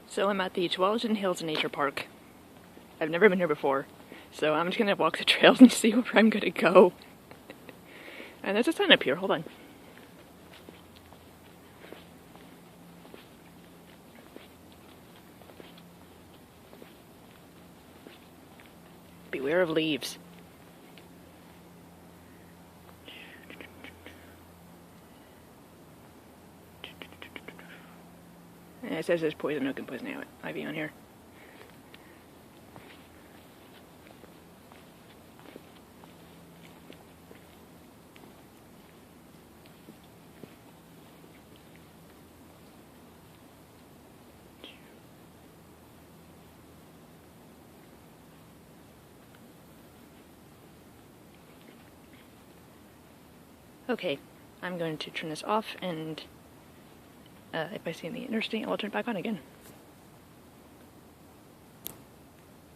So I'm at the Tualatin Hills Nature Park. I've never been here before, so I'm just gonna walk the trails and see where I'm gonna go. And there's a sign up here, hold on. Beware of leaves. And it says there's poison oak and poison ivy on here. Okay, I'm going to turn this off, and if I see the interstate, I'll turn it back on again.